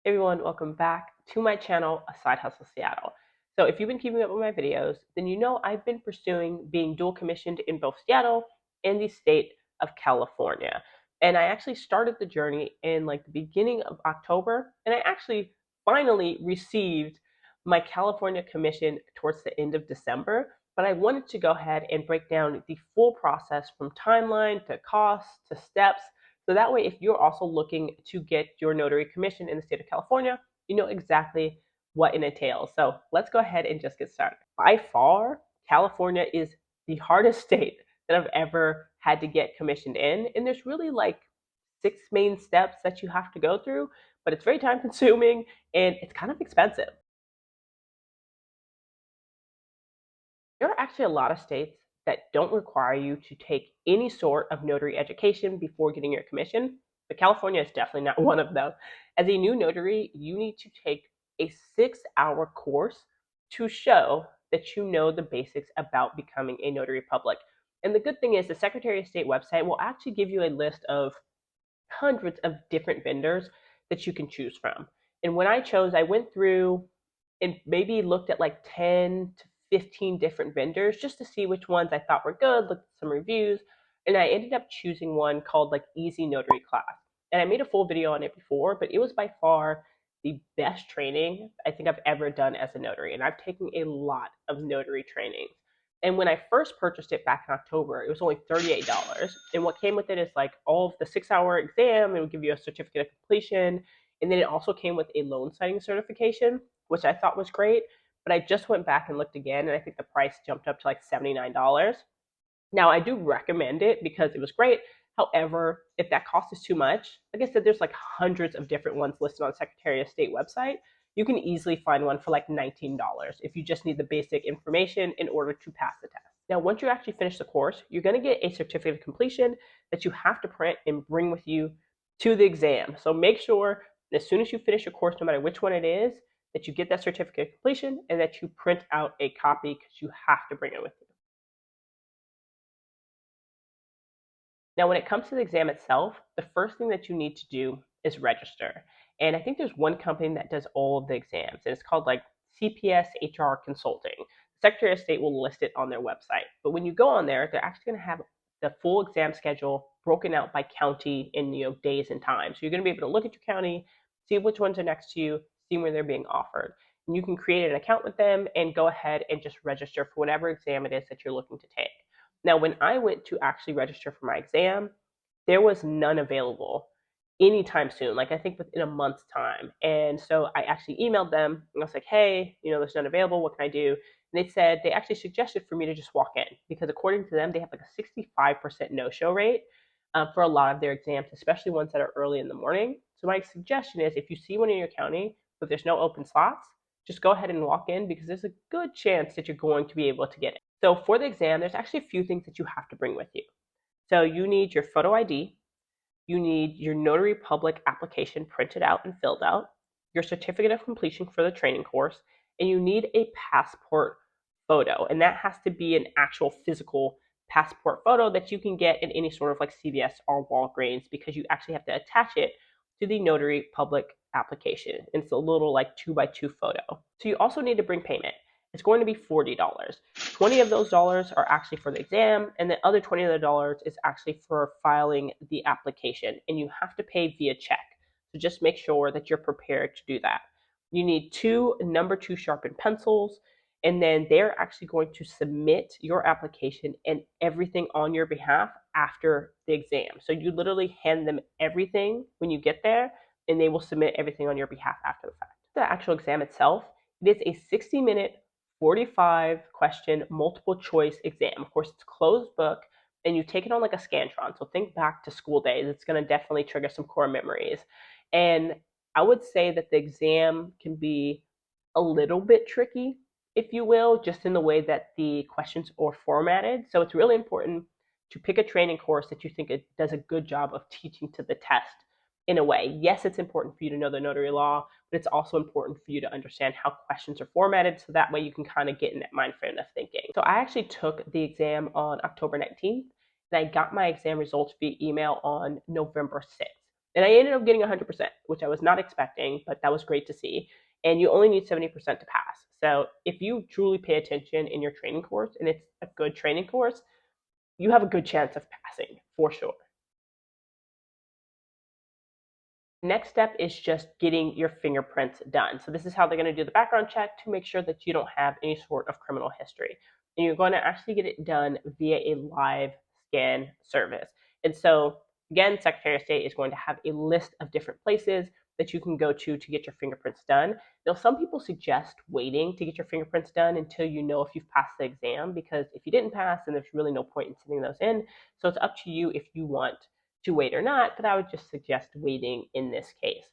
Hey everyone, welcome back to my channel, A Side Hustle Seattle. So if you've been keeping up with my videos, then you know I've been pursuing being dual commissioned in both Seattle and the state of California. And I actually started the journey in like the beginning of October, and I actually finally received my California commission towards the end of December. But I wanted to go ahead and break down the full process from timeline to costs to steps, so that way, if you're also looking to get your notary commission in the state of California, you know exactly what it entails. So let's go ahead and just get started. By far, California is the hardest state that I've ever had to get commissioned in. And there's really like 6 main steps that you have to go through, but it's very time consuming and it's kind of expensive. There are actually a lot of states that don't require you to take any sort of notary education before getting your commission, but California is definitely not one of them. As a new notary, you need to take a 6-hour course to show that you know the basics about becoming a notary public. And the good thing is, the Secretary of State website will actually give you a list of hundreds of different vendors that you can choose from. And when I chose, I went through and maybe looked at like 10 to 15 different vendors just to see which ones I thought were good, looked at some reviews, and I ended up choosing one called like Easy Notary Class. And I made a full video on it before, but it was by far the best training I think I've ever done as a notary. And I've taken a lot of notary trainings. And when I first purchased it back in October, it was only $38. And what came with it is like all of the 6-hour exam, it would give you a certificate of completion. And then it also came with a loan signing certification, which I thought was great. But I just went back and looked again, and I think the price jumped up to like $79. Now, I do recommend it because it was great. However, if that cost is too much, like I said, there's like hundreds of different ones listed on the Secretary of State website. You can easily find one for like $19 if you just need the basic information in order to pass the test. Now, once you actually finish the course, you're going to get a certificate of completion that you have to print and bring with you to the exam. So make sure as soon as you finish your course, no matter which one it is, that you get that certificate of completion and that you print out a copy because you have to bring it with you. Now, when it comes to the exam itself, the first thing that you need to do is register. And I think there's one company that does all of the exams, and it's called like CPS HR Consulting. The Secretary of State will list it on their website. But when you go on there, they're actually going to have the full exam schedule broken out by county in days and times. So you're going to be able to look at your county, see which ones are next to you, see where they're being offered. And you can create an account with them and go ahead and just register for whatever exam it is that you're looking to take. Now, when I went to actually register for my exam, there was none available anytime soon, like I think within a month's time. And so I actually emailed them and I was like, hey, there's none available. What can I do? And they said they actually suggested for me to just walk in because according to them, they have like a 65% no-show rate for a lot of their exams, especially ones that are early in the morning. So my suggestion is if you see one in your county, but there's no open slots, just go ahead and walk in because there's a good chance that you're going to be able to get it. So for the exam, there's actually a few things that you have to bring with you. So you need your photo ID, you need your Notary Public application printed out and filled out, your certificate of completion for the training course, and you need a passport photo. And that has to be an actual physical passport photo that you can get in any sort of like CVS or Walgreens because you actually have to attach it to the Notary Public application. And it's a little like 2x2 photo. So you also need to bring payment. It's going to be $40. 20 of those dollars are actually for the exam, and the other 20 of the dollars is actually for filing the application, and you have to pay via check. So just make sure that you're prepared to do that. You need two number 2 sharpened pencils, and then they're actually going to submit your application and everything on your behalf after the exam. So you literally hand them everything when you get there, and they will submit everything on your behalf after the fact. The actual exam itself, it is a 60-minute 45-question multiple choice exam. Of course, it's closed book, and you take it on like a Scantron. So think back to school days. It's going to definitely trigger some core memories. And I would say that the exam can be a little bit tricky, if you will, just in the way that the questions are formatted. So it's really important to pick a training course that you think it does a good job of teaching to the test in a way. Yes, it's important for you to know the notary law, but it's also important for you to understand how questions are formatted so that way you can kind of get in that mind frame of thinking. So I actually took the exam on October 19th, and I got my exam results via email on November 6th. And I ended up getting 100%, which I was not expecting, but that was great to see. And you only need 70% to pass. So if you truly pay attention in your training course and it's a good training course, you have a good chance of passing for sure. Next step is just getting your fingerprints done. So this is how they're going to do the background check to make sure that you don't have any sort of criminal history. And you're going to actually get it done via a live scan service. And so again, Secretary of State is going to have a list of different places that you can go to get your fingerprints done. Now, some people suggest waiting to get your fingerprints done until you know if you've passed the exam, because if you didn't pass, then there's really no point in sending those in. So it's up to you if you want to wait or not, but I would just suggest waiting in this case.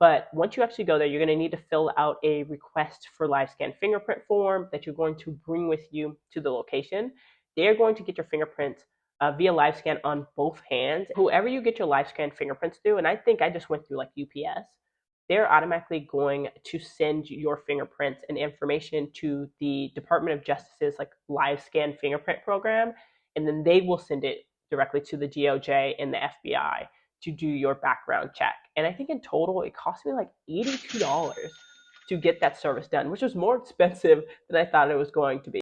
But once you actually go there, you're going to need to fill out a request for live scan fingerprint form that you're going to bring with you to the location. They're going to get your fingerprints via live scan on both hands. Whoever you get your live scan fingerprints through, and I think I just went through like UPS, they're automatically going to send your fingerprints and information to the Department of Justice's like live scan fingerprint program, and then they will send it directly to the DOJ and the FBI to do your background check. And I think in total it cost me like $82 to get that service done, which was more expensive than I thought it was going to be.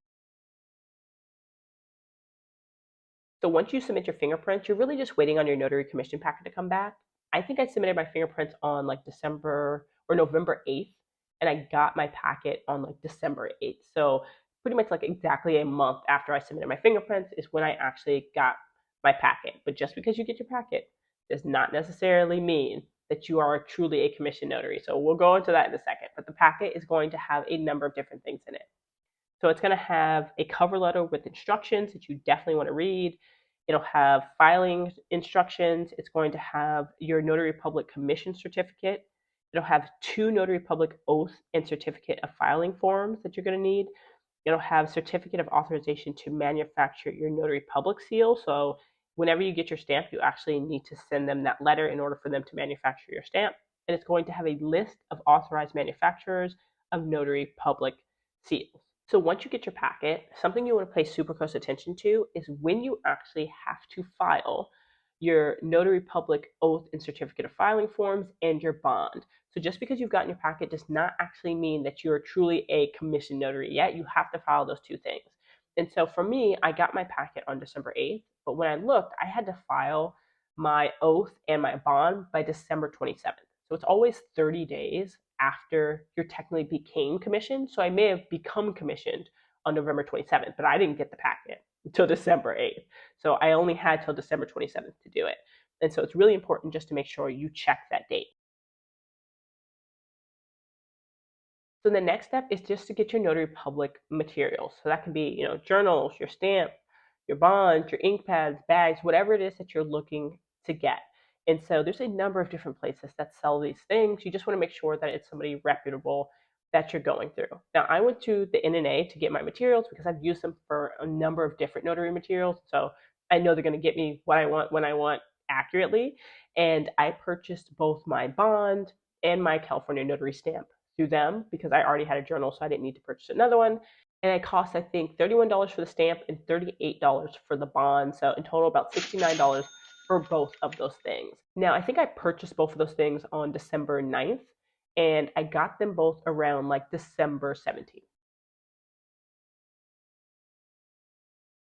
So once you submit your fingerprints, you're really just waiting on your notary commission packet to come back. I think I submitted my fingerprints on like December or November 8th, and I got my packet on like December 8th. So pretty much like exactly a month after I submitted my fingerprints is when I actually got my packet. But just because you get your packet does not necessarily mean that you are truly a commission notary. So we'll go into that in a second. But the packet is going to have a number of different things in it. So it's going to have a cover letter with instructions that you definitely want to read. It'll have filing instructions. It's going to have your Notary Public commission certificate. It'll have two Notary Public oath and certificate of filing forms that you're going to need. It'll have certificate of authorization to manufacture your Notary Public seal. So whenever you get your stamp, you actually need to send them that letter in order for them to manufacture your stamp. And it's going to have a list of authorized manufacturers of Notary Public seals. So once you get your packet, something you want to pay super close attention to is when you actually have to file your Notary Public oath and certificate of filing forms and your bond. So just because you've gotten your packet does not actually mean that you're truly a commissioned notary yet. You have to file those two things. And so for me, I got my packet on December 8th, but when I looked, I had to file my oath and my bond by December 27th. So it's always 30 days after you technically became commissioned. So I may have become commissioned on November 27th, but I didn't get the packet until December 8th. So I only had till December 27th to do it. And so it's really important just to make sure you check that date. So the next step is just to get your Notary Public materials. So that can be, journals, your stamp, your bond, your ink pads, bags, whatever it is that you're looking to get. And so there's a number of different places that sell these things. You just want to make sure that it's somebody reputable that you're going through. Now, I went to the NNA to get my materials because I've used them for a number of different notary materials. So I know they're going to get me what I want when I want accurately. And I purchased both my bond and my California Notary stamp through them because I already had a journal, so I didn't need to purchase another one. And it cost, I think, $31 for the stamp and $38 for the bond. So in total, about $69 for both of those things. Now, I think I purchased both of those things on December 9th, and I got them both around like December 17th.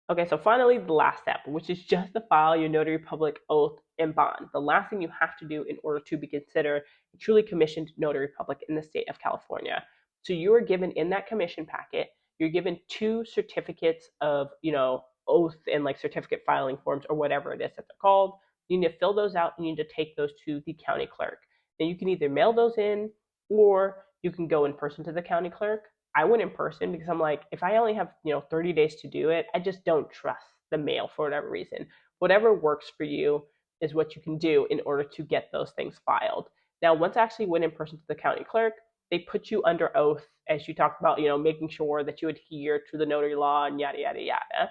Okay, so finally, the last step, which is just to file your Notary Public oath and bond. The last thing you have to do in order to be considered a truly commissioned Notary Public in the state of California. So you are given in that commission packet, you're given two certificates of, oath and like certificate filing forms or whatever it is that they're called. You need to fill those out and you need to take those to the county clerk. Now you can either mail those in or you can go in person to the county clerk. I went in person because I'm like, if I only have, 30 days to do it, I just don't trust the mail for whatever reason. Whatever works for you is what you can do in order to get those things filed. Now, once I actually went in person to the county clerk, they put you under oath, as you talked about, making sure that you adhere to the notary law and yada, yada, yada.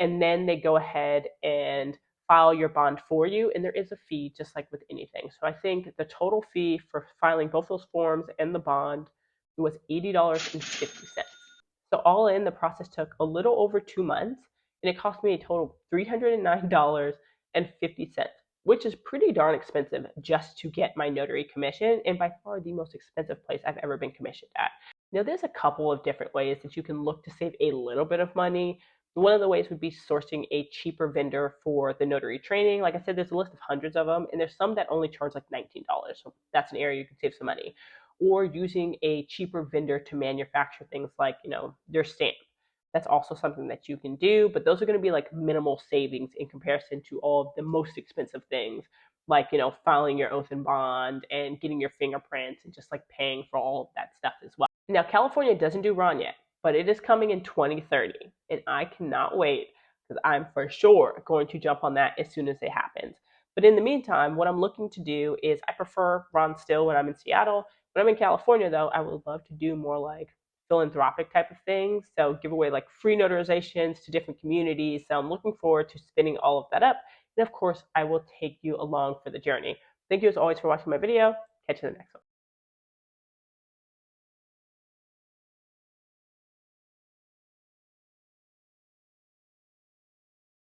And then they go ahead and file your bond for you. And there is a fee, just like with anything. So I think the total fee for filing both those forms and the bond was $80.50. So all in, the process took a little over 2 months, and it cost me a total of $309.50. which is pretty darn expensive just to get my notary commission, and by far the most expensive place I've ever been commissioned at. Now, there's a couple of different ways that you can look to save a little bit of money. One of the ways would be sourcing a cheaper vendor for the notary training. Like I said, there's a list of hundreds of them, and there's some that only charge like $19. So that's an area you can save some money. Or using a cheaper vendor to manufacture things like, their stamp. That's also something that you can do, but those are going to be like minimal savings in comparison to all of the most expensive things, like, filing your oath and bond and getting your fingerprints and just like paying for all of that stuff as well. Now, California doesn't do RON yet, but it is coming in 2030, and I cannot wait because I'm for sure going to jump on that as soon as it happens. But in the meantime, what I'm looking to do is I prefer RON still when I'm in Seattle. When I'm in California, though, I would love to do more like philanthropic type of things. So give away like free notarizations to different communities. So I'm looking forward to spinning all of that up. And of course, I will take you along for the journey. Thank you as always for watching my video. Catch you in the next one.